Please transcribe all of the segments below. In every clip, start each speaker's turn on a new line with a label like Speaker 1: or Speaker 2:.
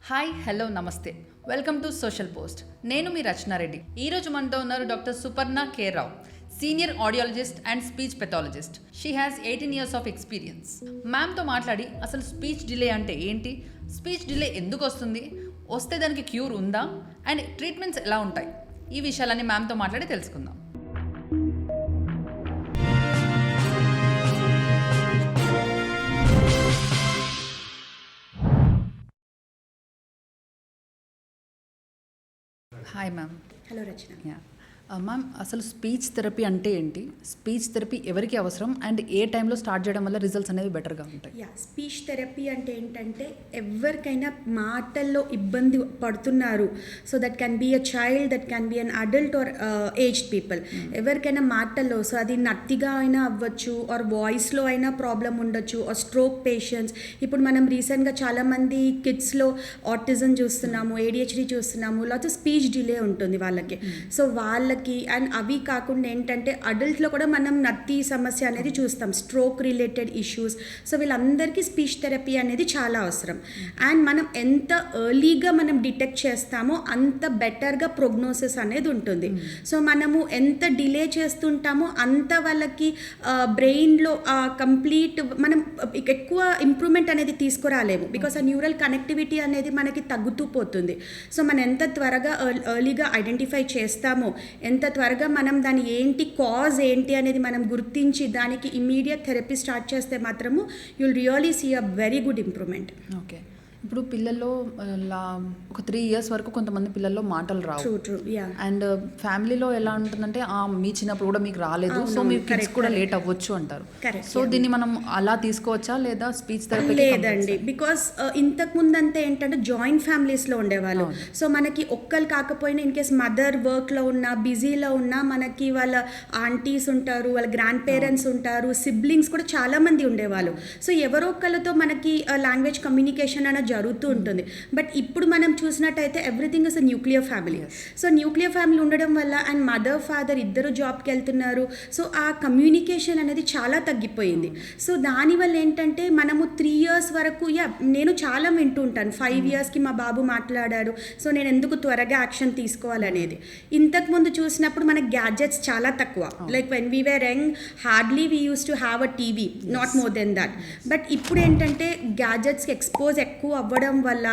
Speaker 1: Hi hello namaste welcome to social post. నేను మీ రచనారెడ్డి. ఈరోజు మనతో ఉన్నారు doctor Suparna K Rao, senior audiologist and speech pathologist. She has 18 years of experience. మ్యామ్తో మాట్లాడి అసలు స్పీచ్ డిలే అంటే ఏంటి, స్పీచ్ డిలే ఎందుకు వస్తుంది, వస్తే దానికి క్యూర్ ఉందా అండ్ ట్రీట్మెంట్స్ ఎలా ఉంటాయి, ఈ విషయాలన్నీ మ్యామ్తో మాట్లాడి తెలుసుకుందాం. Hi ma'am.
Speaker 2: హలో రచన.
Speaker 1: మ్యామ్, అసలు స్పీచ్ థెరపీ అంటే ఏంటి, స్పీచ్ థెరపీ ఎవరికి అవసరం అండ్ ఏ టైంలో స్టార్ట్ చేయడం వల్ల రిజల్ట్స్ అనేవి బెటర్గా ఉంటాయి?
Speaker 2: స్పీచ్ థెరపీ అంటే ఏంటంటే ఎవరికైనా మాటల్లో ఇబ్బంది పడుతున్నారు, so that can be a child, that can be an adult or aged people. ఎవరికైనా మాటల్లో, సో అది నత్తిగా అయినా అవ్వచ్చు ఆర్ వాయిస్లో అయినా ప్రాబ్లం ఉండొచ్చు, ఆర్ స్ట్రోక్ పేషెంట్స్. ఇప్పుడు మనం రీసెంట్గా చాలామంది కిడ్స్లో ఆటిజం చూస్తున్నాము, ADHD చూస్తున్నాము, లేకపోతే స్పీచ్ డిలే ఉంటుంది వాళ్ళకి. సో వాళ్ళకి అండ్ అవి కాకుండా ఏంటంటే అడల్ట్లో కూడా మనం నత్తి సమస్య అనేది చూస్తాం, స్ట్రోక్ రిలేటెడ్ ఇష్యూస్. సో వీళ్ళందరికీ స్పీచ్ థెరపీ అనేది చాలా అవసరం. అండ్ మనం ఎంత ఎర్లీగా మనం డిటెక్ట్ చేస్తామో అంత బెటర్గా ప్రోగ్నోసిస్ అనేది ఉంటుంది. సో మనము ఎంత డిలే చేస్తుంటామో అంత వాళ్ళకి బ్రెయిన్లో కంప్లీట్ మనం ఎక్కువ ఇంప్రూవ్మెంట్ అనేది తీసుకురాలేము, బికాస్ ఆ న్యూరల్ కనెక్టివిటీ అనేది మనకి తగ్గుతూ పోతుంది. సో మనం ఎంత త్వరగా ఎర్లీగా ఐడెంటిఫై చేస్తామో, ఎంత త్వరగా మనం దాని ఏంటి కాజ్ ఏంటి అనేది మనం గుర్తించి దానికి ఇమీడియట్ థెరపీ స్టార్ట్ చేస్తే మాత్రము you'll really see a very good improvement.
Speaker 1: Okay. ఇప్పుడు పిల్లల్లో ఒక 3 years వరకు కొంతమంది పిల్లల్లో మాటలు రావు. అండ్ ఫ్యామిలీలో ఎలా ఉంటుందంటే మీ చిన్నప్పుడు కూడా మీకు రాలేదు, సో మీ కిడ్స్ కూడా లేట్ అవ్వచ్చు అంటారు. సో దీన్ని మనం అలా తీసుకోవచ్చా లేదా స్పీచ్ థెరపీ?
Speaker 2: లేదండి, బికాస్ ఇంతకు ముందంతా ఏంటంటే జాయింట్ ఫ్యామిలీస్లో ఉండేవాళ్ళు. సో మనకి ఒక్కరు కాకపోయినా ఇన్ కేస్ మదర్ వర్క్లో ఉన్నా, బిజీలో ఉన్నా, మనకి వాళ్ళ ఆంటీస్ ఉంటారు, వాళ్ళ గ్రాండ్ పేరెంట్స్ ఉంటారు, సిబ్లింగ్స్ కూడా చాలామంది ఉండేవాళ్ళు. సో ఎవరో ఒక్కరితో మనకి లాంగ్వేజ్ కమ్యూనికేషన్ అనేది జరుగుతూ ఉంటుంది. బట్ ఇప్పుడు మనం చూసినట్టయితే everything is a nuclear family. So nuclear family ఉండడం వల్ల అండ్ మదర్ ఫాదర్ ఇద్దరు జాబ్కి వెళ్తున్నారు, సో ఆ కమ్యూనికేషన్ అనేది చాలా తగ్గిపోయింది. సో దానివల్ల ఏంటంటే మనము 3 years వరకు నేను చాలా వింటూ ఉంటాను, 5 yearsకి మా బాబు మాట్లాడాడు, సో నేను ఎందుకు త్వరగా యాక్షన్ తీసుకోవాలనేది. ఇంతకుముందు చూసినప్పుడు మనకి గ్యాడ్జెట్స్ చాలా తక్కువ, like when we were young hardly we use to have a TV, not more than that. But ఇప్పుడు ఏంటంటే గ్యాడ్జెట్స్కి ఎక్స్పోజ్ ఎక్కువ అవ్వడం వల్ల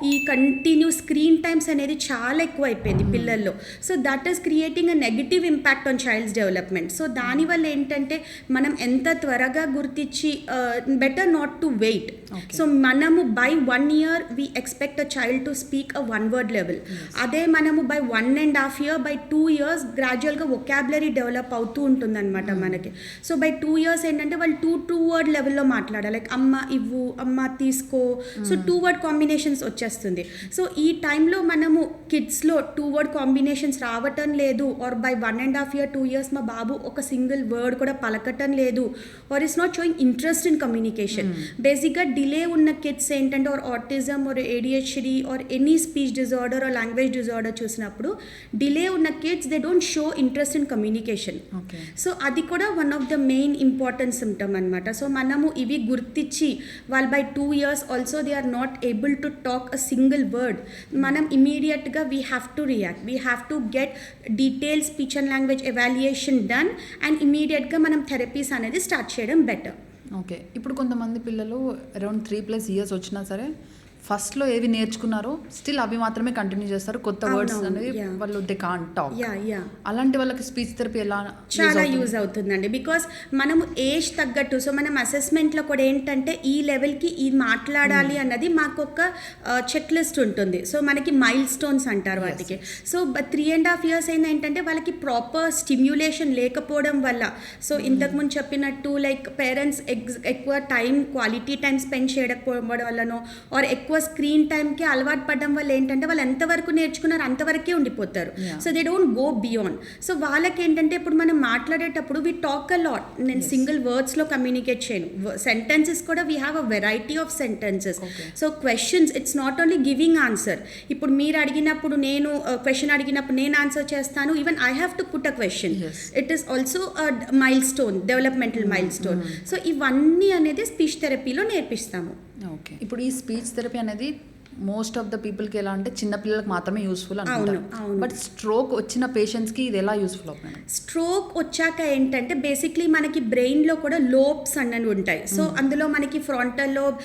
Speaker 2: ఈ కంటిన్యూ స్క్రీన్ టైమ్స్ అనేది చాలా ఎక్కువ అయిపోయింది పిల్లల్లో. So that is creating a negative impact on child's development. So దానివల్ల ఏంటంటే మనం ఎంత త్వరగా గుర్తించి better not to wait. So మనము by 1 year we expect a child to speak a 1 word level. అదే మనము బై 1.5 year, బై 2 years గ్రాడ్యువల్గా వొకాబులరీ డెవలప్ అవుతూ ఉంటుంది అనమాట మనకి. సో బై 2 years ఏంటంటే వాళ్ళు 2 word లెవెల్లో మాట్లాడాలి, లైక్ అమ్మ ఇవ్వు, అమ్మ తీసుకో. సో 2 word కాంబినేషన్స్ వచ్చేస్తుంది. సో ఈ టైంలో మనము కిడ్స్లో 2 word కాంబినేషన్స్ రావటం లేదు, ఆర్ బై 1.5 year 2 years మా బాబు ఒక సింగిల్ వర్డ్ కూడా పలకటం లేదు, or is not showing interest in communication. బేసిక్గా డిలే ఉన్న కిడ్స్ ఏంటంటే or autism or ADHD or any speech disorder or language disorder చూసినప్పుడు డిలే ఉన్న kids they don't show interest in communication. So అది కూడా one of the main important symptom అనమాట. So మనము ఇవి గుర్తించి వాళ్ళు by 2 years also they are not able to talk a single word, మనం ఇమీడియట్గా we have to react, we have to get detail speech and language evaluation done and ఇమీడియట్గా మనం therapies అనేది స్టార్ట్ చేయడం బెటర్.
Speaker 1: ఓకే. ఇప్పుడు కొంతమంది పిల్లలు around 3+ years వచ్చినా సరే ఫస్ట్లో ఏవి నేర్చుకున్నారో స్టిల్ అవి మాత్రమే కంటిన్యూ చేస్తారు, కొత్త వర్డ్స్ అనేవి వాళ్ళు దే కాంట్ టాక్. అలాంటి వాళ్ళకి స్పీచ్ థెరపీ ఎలా
Speaker 2: చాలా యూజ్ అవుతుందండి, బికాస్ మనము ఏజ్ తగ్గట్టు, సో మనం అసెస్మెంట్లో కూడా ఏంటంటే ఈ లెవెల్కి ఈ మాట్లాడాలి అన్నది మాకు ఒక చెక్ లిస్ట్ ఉంటుంది. సో మనకి మైల్ స్టోన్స్ అంటారు వాటికి. సో 3.5 years అయినా ఏంటంటే వాళ్ళకి ప్రాపర్ స్టిమ్యులేషన్ లేకపోవడం వల్ల, సో ఇంతకుముందు చెప్పినట్టు లైక్ పేరెంట్స్ ఎక్కువ టైం క్వాలిటీ టైం స్పెండ్ చేయకపోవడం వల్లనో ఆర్ ఎక్కువ స్క్రీన్ టైంకి అలవాటు పడడం వల్ల ఏంటంటే వాళ్ళు ఎంతవరకు నేర్చుకున్నారు అంతవరకే ఉండిపోతారు. So they don't go beyond. So వాళ్ళకి ఏంటంటే ఇప్పుడు మనం మాట్లాడేటప్పుడు వీ టాక్ అ లాట్, నేను సింగిల్ వర్డ్స్లో కమ్యూనికేట్ చేయను, సెంటెన్సెస్ కూడా we have a variety of sentences. So questions it's not only giving answer. ఇప్పుడు మీరు అడిగినప్పుడు నేను క్వశ్చన్ అడిగినప్పుడు నేను ఆన్సర్ చేస్తాను, even I have to put a question. It is also mile stone, developmental mile stone. So ఇవన్నీ అనేది speech థెరపీలో నేర్పిస్తాము.
Speaker 1: Okay. ఇప్పుడు ఈ స్పీచ్ థెరపీ అనేది మోస్ట్ ఆఫ్ ద పీపుల్కి ఎలా అంటే చిన్న పిల్లలకు మాత్రమే యూస్ఫుల్ అనుకుంటారు.
Speaker 2: అవును.
Speaker 1: బట్ స్ట్రోక్ వచ్చిన పేషెంట్స్కి ఇది ఎలా యూస్ఫుల్ అవుతుంది?
Speaker 2: స్ట్రోక్ వచ్చాక ఏంటంటే బేసిక్లీ మనకి బ్రెయిన్లో కూడా లోబ్స్ అన్నవి ఉంటాయి. సో అందులో మనకి ఫ్రంటల్ లోబ్,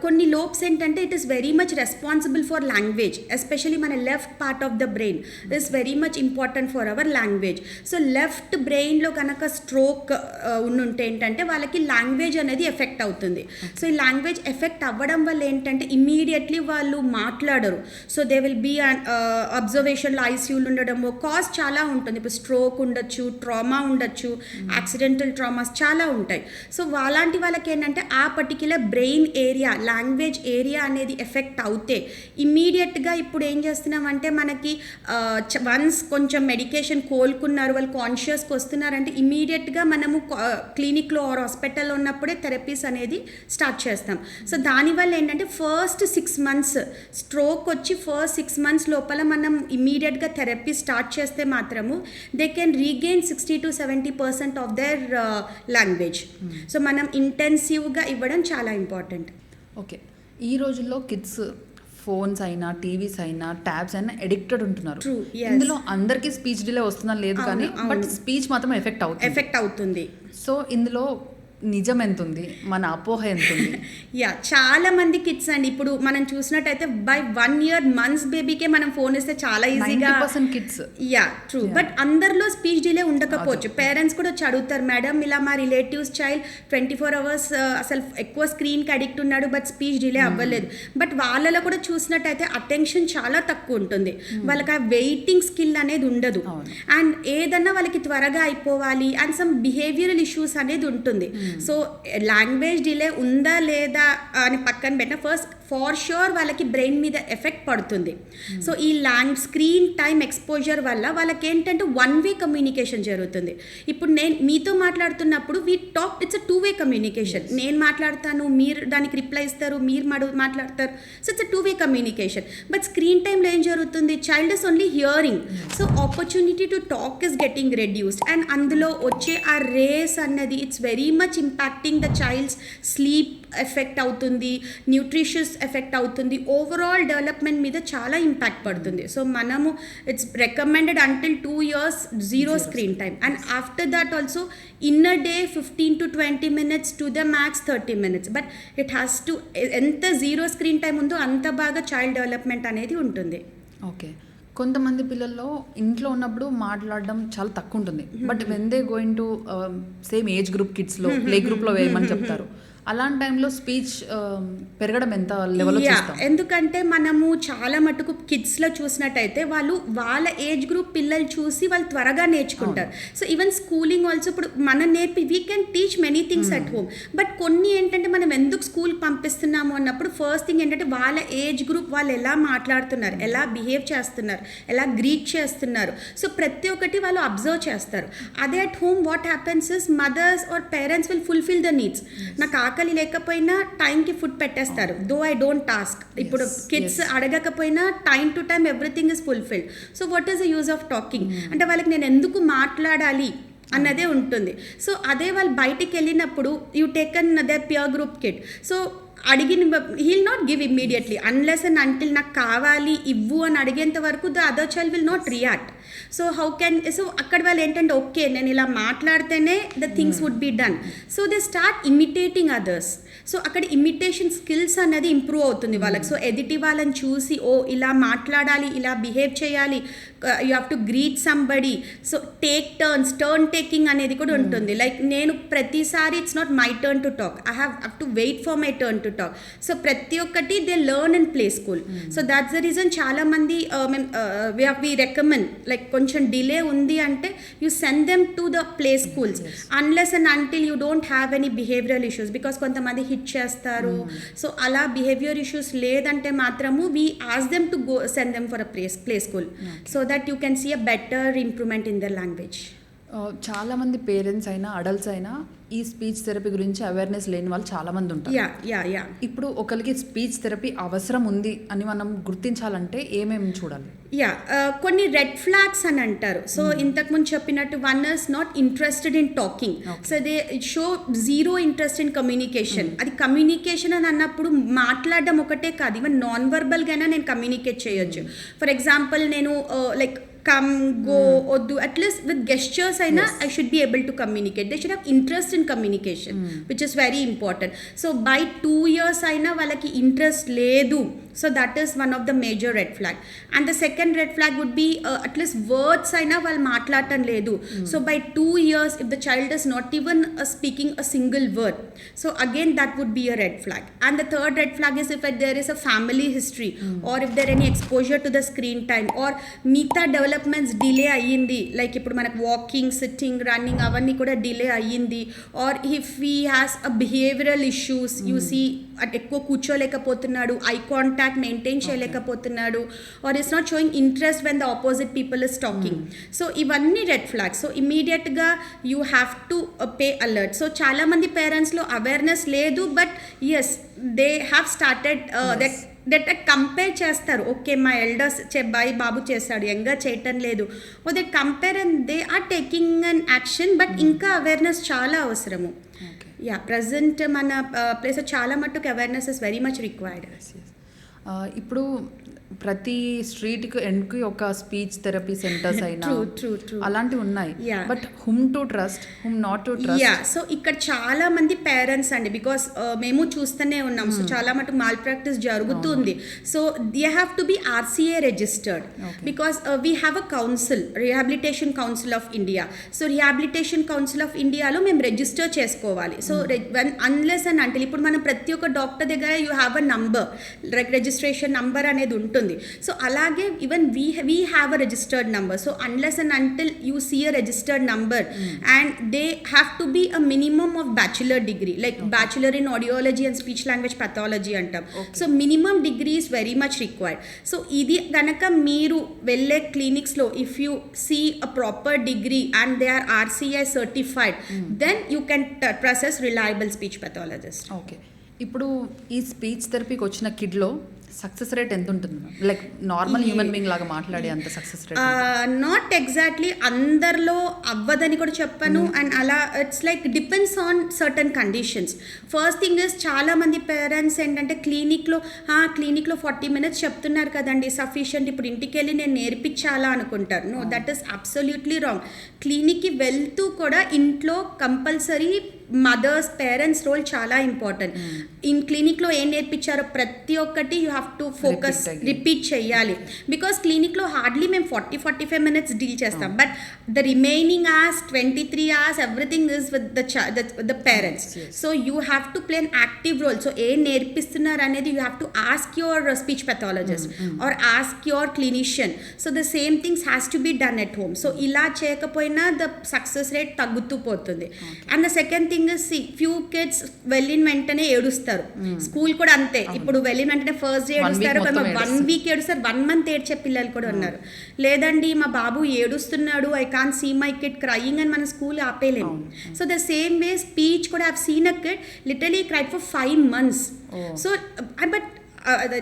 Speaker 2: కొన్ని లోబ్స్ ఏంటంటే it is very much responsible for language. Especially మన left part of the brain is very much important for our language. So left బ్రెయిన్లో కనుక స్ట్రోక్ ఉంటే ఏంటంటే వాళ్ళకి లాంగ్వేజ్ అనేది ఎఫెక్ట్ అవుతుంది. సో ఈ లాంగ్వేజ్ ఎఫెక్ట్ అవ్వడం వల్ల ఏంటంటే ఇమ్మీడియట్లీ వాళ్ళు మాట్లాడరు. సో దే విల్ బీ అబ్జర్వేషన్లో ఐసీయూలు ఉండడము కాజ్ చాలా ఉంటుంది. ఇప్పుడు స్ట్రోక్ ఉండొచ్చు, ట్రామా ఉండొచ్చు, యాక్సిడెంటల్ ట్రామాస్ చాలా ఉంటాయి. సో అలాంటి వాళ్ళకి ఏంటంటే ఆ particular brain area, language area అనేది ఎఫెక్ట్ అవుతే ఇమ్మీడియట్గా ఇప్పుడు ఏం చేస్తున్నామంటే మనకి వన్స్ కొంచెం మెడికేషన్ కోలుకున్నారు, వాళ్ళు కాన్షియస్కి వస్తున్నారంటే ఇమ్మీడియట్గా మనము క్లినిక్లో ఆర్ హాస్పిటల్లో ఉన్నప్పుడే థెరపీస్ అనేది స్టార్ట్ చేస్తాం. సో దానివల్ల ఏంటంటే ఫస్ట్ 6 months స్ట్రోక్ వచ్చి ఫస్ట్ 6 months లోపల మనం ఇమ్మీడియట్గా థెరపీ స్టార్ట్ చేస్తే మాత్రము they can regain 60-70% of their language. So మనం ఇంటెన్సివ్గా ఇవ్వడం చాలా ఇంపార్టెంట్.
Speaker 1: ఓకే, ఈ రోజుల్లో కిడ్స్ ఫోన్స్ అయినా టీవీస్ అయినా ట్యాబ్స్ అయినా ఎడిక్టెడ్ ఉంటున్నారు.
Speaker 2: True, yes.
Speaker 1: ఇందులో అందరికీ స్పీచ్ డిలే వస్తుందా లేదు కానీ బట్ స్పీచ్ మాత్రం ఎఫెక్ట్
Speaker 2: అవుతుంది.
Speaker 1: సో ఇందులో నిజం ఎంత ఉంది, మన అపోహ ఎంత ఉంది?
Speaker 2: చాలా మంది కిడ్స్ అండి ఇప్పుడు మనం చూసినట్టయితే బై 1 year months బేబీకే మనం ఫోన్ ఇస్తే చాలా ఈజీగా
Speaker 1: కిడ్స్
Speaker 2: ట్రూ. బట్ అందరిలో స్పీచ్ డిలే ఉండకపోవచ్చు. పేరెంట్స్ కూడా వచ్చి అడుగుతారు, మేడం ఇలా మా రిలేటివ్స్ చైల్డ్ 24 hours అసలు ఎక్కువ స్క్రీన్కి అడిక్ట్ ఉన్నాడు బట్ స్పీచ్ డిలే అవ్వలేదు. బట్ వాళ్ళలో కూడా చూసినట్టయితే అటెన్షన్ చాలా తక్కువ ఉంటుంది. వాళ్ళకి ఆ వెయిటింగ్ స్కిల్ అనేది ఉండదు. అండ్ ఏదన్నా వాళ్ళకి త్వరగా అయిపోవాలి అండ్ సమ్ బిహేవియరల్ ఇష్యూస్ అనేది ఉంటుంది. సో లాంగ్వేజ్ డిలే ఉందా లేదా అని పక్కన పెట్టిన ఫస్ట్ ఫార్ ష్యూర్ వాళ్ళకి బ్రెయిన్ మీద ఎఫెక్ట్ పడుతుంది. సో ఈ స్క్రీన్ టైం ఎక్స్పోజర్ వల్ల వాళ్ళకి ఏంటంటే 1-way కమ్యూనికేషన్ జరుగుతుంది. ఇప్పుడు నేను మీతో మాట్లాడుతున్నప్పుడు ఇట్స్ అ 2-way కమ్యూనికేషన్. నేను మాట్లాడతాను, మీరు దానికి రిప్లై ఇస్తారు, మీరు మాట్లాడతారు. So it's a 2-way communication. But screen టైంలో ఏం జరుగుతుంది, child is only hearing. So opportunity to talk is getting reduced and అందులో వచ్చే ఆ రేస్ అన్నది it's very much impacting the child's sleep effect అవుతుంది, న్యూట్రిషియస్ ఎఫెక్ట్ అవుతుంది, ఓవరాల్ డెవలప్మెంట్ మీద చాలా ఇంపాక్ట్ పడుతుంది. సో మనము it's recommended until 2 years 0 screen time and after that also in a day 15 to 20 minutes to the max 30 minutes. But it has to ఎంత 0 screen time ఉందో అంత బాగా child development అనేది ఉంటుంది.
Speaker 1: ఓకే, కొంతమంది పిల్లల్లో ఇంట్లో ఉన్నప్పుడు మాట్లాడడం చాలా తక్కువ ఉంటుంది. But when they going to same age group కిడ్స్లో ప్లే గ్రూప్లో వేయమని చెప్తారు. అలాంటి టైంలో స్పీచ్ పెరగడం ఎంత లెవెల్లో చూస్తాం?
Speaker 2: ఎందుకంటే మనము చాలా మటుకు కిడ్స్లో చూసినట్టయితే వాళ్ళ ఏజ్ గ్రూప్ పిల్లలు చూసి వాళ్ళు త్వరగా నేర్చుకుంటారు. సో ఈవెన్ స్కూలింగ్ ఆల్సో ఇప్పుడు మనం we can teach many things at home. But కొన్ని ఏంటంటే మనం ఎందుకు స్కూల్ పంపిస్తున్నాము అన్నప్పుడు ఫస్ట్ థింగ్ ఏంటంటే వాళ్ళ ఏజ్ గ్రూప్ వాళ్ళు ఎలా మాట్లాడుతున్నారు, ఎలా బిహేవ్ చేస్తున్నారు, ఎలా గ్రీట్ చేస్తున్నారు. సో ప్రతి ఒక్కటి వాళ్ళు అబ్జర్వ్ చేస్తారు. అదే at home what happens is mothers or parents will fulfill the needs. నాకు ఆకలి లేకపోయినా టైంకి ఫుడ్ పెట్టేస్తారు, దో ఐ డోంట్ టాస్క్. ఇప్పుడు కిడ్స్ అడగకపోయినా time to time everything is fulfilled. So what is the use of talking అంటే వాళ్ళకి నేను ఎందుకు మాట్లాడాలి అన్నదే ఉంటుంది. సో అదే వాళ్ళు బయటికి వెళ్ళినప్పుడు you taken the peer group kid, so అడిగిన he'll not give immediately unless and until నాకు కావాలి ఇవ్వు అని అడిగేంత వరకు the other child will not react. So so అక్కడ వాళ్ళు ఏంటంటే ఓకే నేను ఇలా మాట్లాడితేనే the things would be done. So they start imitating others. So అక్కడ ఇమిటేషన్ స్కిల్స్ అనేది ఇంప్రూవ్ అవుతుంది వాళ్ళకి. సో ఎదుటి వాళ్ళని చూసి ఇలా మాట్లాడాలి, ఇలా బిహేవ్ చేయాలి, you have to greet somebody. So turn taking అనేది కూడా ఉంటుంది. లైక్ నేను ప్రతిసారి it's not my turn to talk, I have to wait for my turn to talk. So ప్రతి ఒక్కటి they learn and play school. So that's the reason చాలా మంది we recommend like కొంచెం డిలే ఉంది అంటే you send them to the play schools unless and until you don't have any behavioural issues. Because కొంతమంది hit చేస్తారు. So అలా behaviour issues లేదంటే మాత్రము we ask them to go send them for a play school so that you can see a better improvement in their language.
Speaker 1: చాలామంది parents అయినా adults అయినా ఈ speech therapy గురించి అవేర్నెస్ లేని వాళ్ళు చాలామంది ఉంటారు.
Speaker 2: యా
Speaker 1: ఇప్పుడు ఒకరికి స్పీచ్ థెరపీ అవసరం ఉంది అని మనం గుర్తించాలంటే ఏమేమి చూడాలి?
Speaker 2: కొన్ని రెడ్ ఫ్లాగ్స్ అని అంటారు. సో ఇంతకుముందు చెప్పినట్టు one is not interested in talking, so they show zero interest in communication. అది కమ్యూనికేషన్ అని అన్నప్పుడు మాట్లాడడం ఒకటే కాదు, ఈవెన్ నాన్ వర్బల్గానే నేను కమ్యూనికేట్ చేయొచ్చు. ఫర్ ఎగ్జాంపుల్ నేను like come, go, oddu, at least with gestures aina I should be able to communicate. They should have interest in communication, which is very important. So by 2 years aina valaki interest ledu, so that is one of the major red flag. And the second red flag would be at least words aina వాళ్ళు మాట్లాడటం లేదు. So by 2 years if the child is not even speaking a single word, so again that would be a red flag. And the third red flag is if there is a family history or if there any exposure to the screen time or మిగతా developments delay అయ్యింది, like ఇప్పుడు మనకు walking, sitting, running అవన్నీ కూడా delay అయ్యింది. Or if he has a behavioural issues, you see ఎక్కువ కూర్చోలేకపోతున్నాడు, eye contact maintain చేయలేకపోతున్నాడు, or is not showing interest when the opposite people is talking. So ఇవన్నీ రెడ్ ఫ్లాగ్స్. సో ఇమీడియట్గా you have to pay alert. So చాలామంది పేరెంట్స్లో awareness లేదు, but as they have started that compare చేస్తారు. Okay మా elders బాబు చేస్తాడు, యంగా చేయటం లేదు, oh that compare and they are taking an action. But ఇంకా అవేర్నెస్ చాలా అవసరము. యా ప్రజెంట్ మన ప్లేస్ చాలా మట్టుకు awareness is very much required.
Speaker 1: ఇప్పుడు ప్రతి స్ట్రీట్కి ఎండ్కి ఒక స్పీచ్ థెరపీ సెంటర్స్ అయినా అలాంటివి ఉన్నాయి, but hmm to trust, hmm not to trust.
Speaker 2: Yeah so ఇక్కడ చాలా మంది పేరెంట్స్ అండి, బికాస్ మేము చూస్తూనే ఉన్నాం. సో చాలా మటుకు మాల్ ప్రాక్టీస్ జరుగుతుంది. So they have to be RCA registered, because we have a council, rehabilitation council of India. So rehabilitation council of ఇండియాలో మేము రిజిస్టర్ చేసుకోవాలి. సో అన్లెస్ అండ్ అంటిల్ ఇప్పుడు మనం ప్రతి ఒక్క డాక్టర్ దగ్గర you have a number, registration number అనేది ఉంటుంది. సో అలాగే even we have a registered number. So unless and until you see a registered number and they have to be a minimum of bachelor degree, like bachelor in audiology and speech language pathology antam. So minimum degree is very much required. So idi ganaka meeru velle clinics lo if you see a proper degree and they are RCA certified, then you can process reliable speech pathologist.
Speaker 1: Okay, ఇప్పుడు ఈ speech థెరపీకి వచ్చిన కిడ్లో success rate ఎంత ఉంటుంది? Like normal human being లాగా మాట్లాడే అంత success rate?
Speaker 2: Not exactly అందరిలో అవ్వదని కూడా చెప్పను. అండ్ అలా it's like depends on certain conditions. First thing is చాలా మంది పేరెంట్స్ ఏంటంటే క్లినిక్లో 40 minutes చెప్తున్నారు కదండి సఫిషియంట్, ఇప్పుడు ఇంటికి వెళ్ళి నేను నేర్పించాలా అనుకుంటారు. No, that is absolutely wrong. క్లినిక్కి వెళ్తూ కూడా ఇంట్లో కంపల్సరీ మదర్స్ పేరెంట్స్ రోల్ చాలా ఇంపార్టెంట్. ఇన్ క్లినిక్లో ఏం నేర్పించారో ప్రతి ఒక్కటి you have to focus, repeat చేయాలి. బికాస్ క్లినిక్లో హార్డ్లీ మేము 40-45 minutes డీల్ చేస్తాం, but the remaining hours 23 hours everything is with the parents. So you have to play an active role. So ఏం నేర్పిస్తున్నారు అనేది you have to ask your speech pathologist are ask your clinician. So the same things has to be done at home. So ఇలా చేయకపోయినా the success rate తగ్గుతూ పోతుంది. And the second thing is few kids వెళ్ళిన వెంటనే ఏడుస్తారు. School కూడా అంతే, ఇప్పుడు వెళ్ళిన వెంటనే ఫస్ట్ డే ఏడుస్తారు, 1 week ఏడుస్తారు, 1 month ఏడ్చే పిల్లలు కూడా ఉన్నారు. లేదండి మా బాబు ఏడుస్తున్నాడు, I can't see my kid crying అని మన స్కూల్ ఆపేలేము. So the same way speech కూడా have seen a kid literally cried for 5 months. So but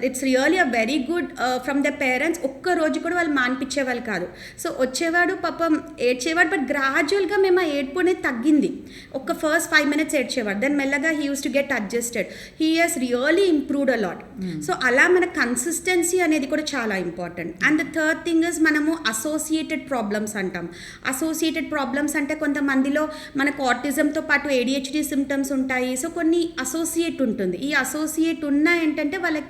Speaker 2: it's really a very good from the parents. ఒక్క రోజు కూడా వాళ్ళు మానిపించేవాళ్ళు కాదు. సో వచ్చేవాడు పాపం ఏడ్చేవాడు, బట్ గ్రాడ్యువల్గా మేము ఆ ఏడ్పు అనేది తగ్గింది. ఒక ఫస్ట్ 5 minutes ఏడ్చేవాడు, దెన్ మెల్లగా he use to get adjusted. He he's really improved a lot. So అలా మన కన్సిస్టెన్సీ అనేది కూడా చాలా important. And the third thing is మనము అసోసియేటెడ్ ప్రాబ్లమ్స్ అంటాం. అసోసియేటెడ్ ప్రాబ్లమ్స్ అంటే కొంతమందిలో మనకు ఆటిజంతో పాటు ADHD సిమ్టమ్స్ ఉంటాయి. సో కొన్ని అసోసియేట్ ఉంటుంది. ఈ అసోసియేట్ ఉన్న ఏంటంటే వాళ్ళకి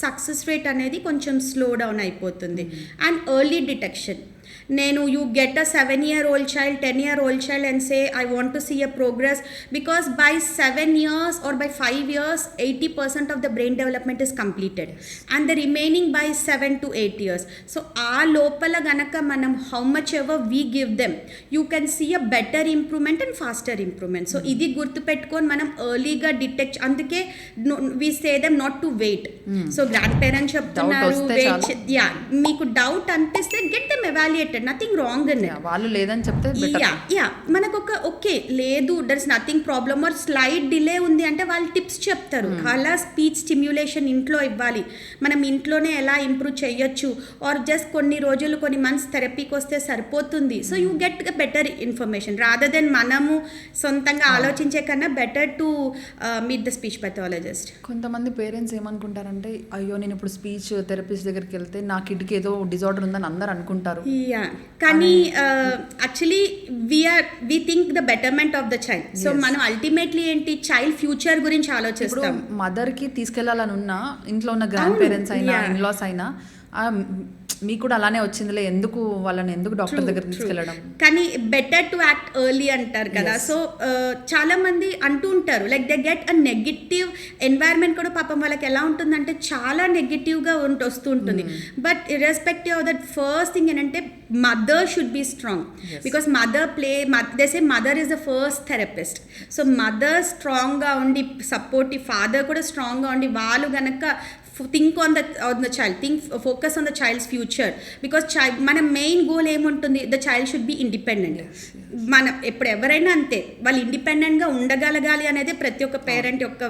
Speaker 2: సక్సెస్ రేట్ అనేది కొంచెం స్లో డౌన్ అయిపోతుంది. అండ్ ఎర్లీ డిటెక్షన్, నేను you get a 7-year-old child, 10-year-old child and say I want to see a progress, because by 7 years or by 5 years 80% of the brain development is completed and the remaining by 7 to 8 years. So aa lopala ganaka manam how much ever we give them, you can see a better improvement and faster improvement. So idi gurtu pettukoni manam early ga detect, anduke we say them not to wait. So grand parents చెప్తున్నారు
Speaker 1: వస్తే
Speaker 2: yeah మీకు doubt అనిపిస్తే get them evaluated, nothing wrong in it.
Speaker 1: వాళ్ళు లేదని చెప్తే
Speaker 2: yeah మనకు ఒక okay లేదు there is nothing problem or slight delay ఉంది అంటే వాళ్ళు టిప్స్ చెప్తారు. అలా స్పీచ్ స్టిమ్యులేషన్ ఇంట్లో ఇవ్వాలి, మనం ఇంట్లోనే ఎలా ఇంప్రూవ్ చేయొచ్చు, ఆర్ జస్ట్ కొన్ని రోజులు కొన్ని మంత్స్ థెరపీకి వస్తే సరిపోతుంది. So you get better information rather than మనము సొంతంగా ఆలోచించే కన్నా better to meet the speech pathologist.
Speaker 1: కొంతమంది పేరెంట్స్ ఏమనుకుంటారంటే అయ్యో నేను ఇప్పుడు స్పీచ్ థెరపిస్ట్ దగ్గరికి వెళ్తే నా కిడ్కి ఏదో డిజార్డర్ ఉందని అందరు అనుకుంటారు.
Speaker 2: కానీ actually we think the betterment of the child. So మనం అల్టిమేట్లీ ఏంటి చైల్డ్ ఫ్యూచర్ గురించి ఆలోచిస్తాం.
Speaker 1: మదర్కి తీసుకెళ్లాలని ఉన్నా ఇంట్లో ఉన్న గ్రాండ్ పేరెంట్స్ అయినా ఇన్లాస్ అయినా మీకు కూడా అలానే వచ్చిందిలే, ఎందుకు వాళ్ళని ఎందుకు డాక్టర్ దగ్గర తీసుకెళ్ళడం.
Speaker 2: కానీ బెటర్ టు యాక్ట్ ఎర్లీ అంటారు కదా. సో చాలా మంది అంటూ ఉంటారు like they get a negative environment కూడా పాపం వాళ్ళకి ఎలా ఉంటుందంటే చాలా నెగిటివ్గా వస్తూ ఉంటుంది. But irrespective of that first thing ఏంటంటే mother should be strong because they say mother is the first therapist. So mother స్ట్రాంగ్గా ఉండి సపోర్టివ్, ఫాదర్ కూడా స్ట్రాంగ్గా ఉండి వాళ్ళు గనక think on the child, focus on the child's future. Because మన main goal ఏముంటుంది, the child should be independent. మనం ఎప్పుడు ఎవరైనా అంతే, వాళ్ళు ఇండిపెండెంట్గా ఉండగలగాలి అనేది ప్రతి ఒక్క పేరెంట్ యొక్క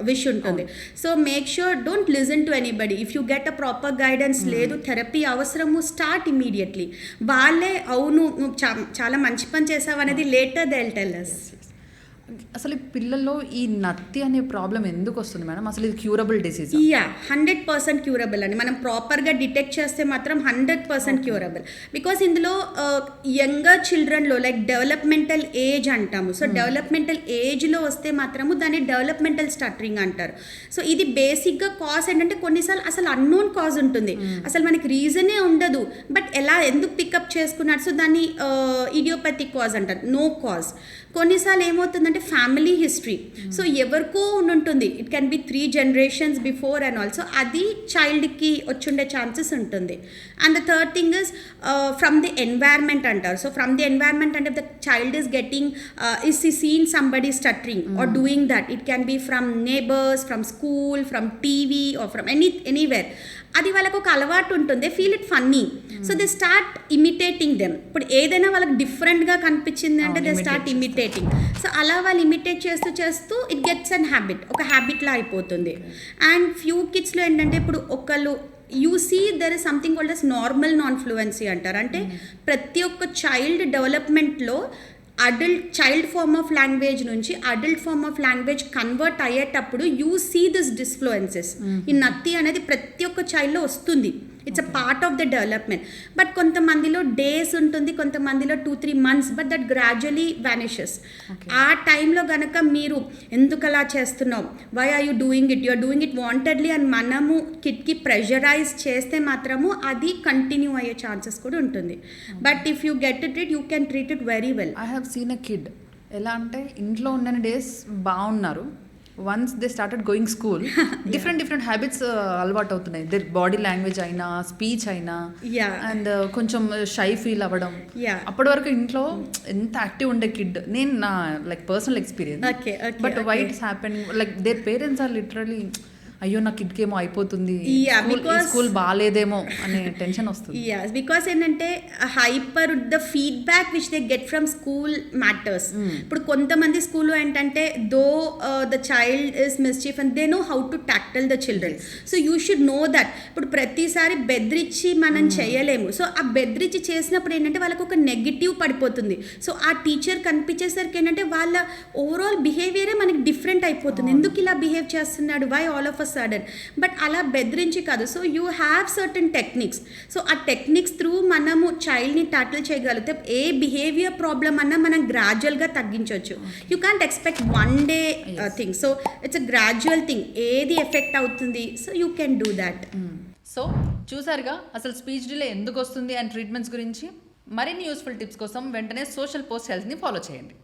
Speaker 2: విష్ ఉంటుంది. So make sure don't listen to anybody. If you get a proper guidance, లేదు థెరపీ అవసరము, స్టార్ట్ ఇమీడియట్లీ. వాళ్ళే అవును నువ్వు చాలా మంచి పని చేసావు అనేది later they will tell us.
Speaker 1: అసలు ఈ పిల్లల్లో ఈ నత్తి అనే ప్రాబ్లం ఎందుకు వస్తుంది మేడం? అసలు ఇది క్యూరబుల్ డిసీజ్?
Speaker 2: 100% క్యూరబుల్ అండి. మనం ప్రాపర్గా డిటెక్ట్ చేస్తే మాత్రం 100% క్యూరబుల్. బికాస్ ఇందులో యంగర్ చిల్డ్రన్లో లైక్ డెవలప్మెంటల్ ఏజ్ అంటాము. సో డెవలప్మెంటల్ ఏజ్లో వస్తే మాత్రము దాన్ని డెవలప్మెంటల్ స్టటరింగ్ అంటారు. సో ఇది బేసిక్గా కాజ్ ఏంటంటే కొన్నిసార్లు అసలు అన్నోన్ కాజ్ ఉంటుంది, అసలు మనకి రీజనే ఉండదు, బట్ ఎందుకు పికప్ చేసుకున్నారు, సో దాన్ని ఇడియోపతిక్ కాజ్ అంటారు, నో కాజ్. కొన్నిసార్లు ఏమవుతుందంటే ఫ్యామిలీ హిస్టరీ, సో ఎవరికో ఉంటుంది, it can be 3 generations before and also, అది చైల్డ్కి వచ్చుండే ఛాన్సెస్ ఉంటుంది. And the third thing is from the environment అంటారు. సో ఫ్రమ్ ది ఎన్వైర్న్మెంట్ అంటే the child is getting is seen somebody stuttering or doing that, it can be from neighbours, from school, from TV or from anywhere. అది వాళ్ళకు ఒక అలవాటు ఉంటుంది, they feel it funny, so they start imitating them. ఇప్పుడు ఏదైనా వాళ్ళకి డిఫరెంట్గా కనిపించింది అంటే దే స్టార్ట్ ఇమిటేటింగ్. సో అలా వాళ్ళు ఇమిటేట్ చేస్తూ ఇట్ గెట్స్ అన్ హ్యాబిట్, ఒక హ్యాబిట్లా అయిపోతుంది. అండ్ ఫ్యూ కిడ్స్లో ఏంటంటే ఇప్పుడు ఒకళ్ళు you see there is something called as normal non fluency అంటారు. అంటే ప్రతి ఒక్క చైల్డ్ డెవలప్మెంట్లో చైల్డ్ ఫార్మ్ ఆఫ్ లాంగ్వేజ్ నుంచి adult form of language convert అయ్యేటప్పుడు యూ సీ దిస్ డిస్ఫ్లూయెన్సెస్. ఈ నత్తి అనేది ప్రతి ఒక్క చైల్డ్లో వస్తుంది, it's a part of the development. But కొంతమందిలో డేస్ ఉంటుంది, కొంతమందిలో 2-3 months, but that gradually vanishes. ఆ టైంలో కనుక మీరు ఎందుకు అలా చేస్తున్నావు, why are you doing it, you're doing it wantedly అని మనము కిడ్కి ప్రెషరైజ్ చేస్తే మాత్రము అది కంటిన్యూ అయ్యే ఛాన్సెస్ కూడా ఉంటుంది. But if you get it you can treat it very well.
Speaker 1: I have seen a kid, ఎలా అంటే ఇంట్లో ఉన్న డేస్ బాగున్నారు, once they started going school different habits అలవాటు అవుతున్నాయి. దేర్ బాడీ లాంగ్వేజ్ అయినా, స్పీచ్ అయినా, అండ్ కొంచెం షై ఫీల్ అవ్వడం. అప్పటి వరకు ఇంట్లో ఎంత యాక్టివ్ ఉండే కిడ్, నేను నా like personal experience. But why it's happening like their parents are literally అయ్యో నా కిడ్కి ఏమో అయిపోతుంది, స్కూల్ బాగాలేదేమో అనే టెన్షన్ వస్తుంది.
Speaker 2: బికాస్ ఏంటంటే hyper the feedback which they get from school matters. ఇప్పుడు కొంతమంది స్కూల్లో ఏంటంటే though the child is mischief and they know how to tackle the children. So you should know that. ఇప్పుడు ప్రతిసారి బెదిరించి మనం చేయలేము. సో ఆ బెదిరించి చేసినప్పుడు ఏంటంటే వాళ్ళకు ఒక నెగిటివ్ పడిపోతుంది. సో ఆ టీచర్ కనిపించేసరికి ఏంటంటే వాళ్ళ ఓవరాల్ బిహేవియరే మనకి డిఫరెంట్ అయిపోతుంది. ఎందుకు ఇలా బిహేవ్ చేస్తున్నాడు, why all of sudden. But అలా బెదిరించి కాదు. So you have certain techniques. So ఆ టెక్నిక్స్ త్రూ మనము చైల్డ్ని టాకిల్ చేయగలిగితే ఏ బిహేవియర్ ప్రాబ్లమ్ అన్నా మనం గ్రాడ్యువల్గా తగ్గించవచ్చు. You can't expect one day thing. So it's a gradual thing, ఏది ఎఫెక్ట్ అవుతుంది, so you can do that.
Speaker 1: So చూసారుగా అసలు స్పీచ్ డిలే ఎందుకు వస్తుంది అండ్ ట్రీట్మెంట్స్ గురించి. మరిన్ని యూస్ఫుల్ టిప్స్ కోసం వెంటనే సోషల్ పోస్ట్ హెల్త్ని ఫాలో చేయండి.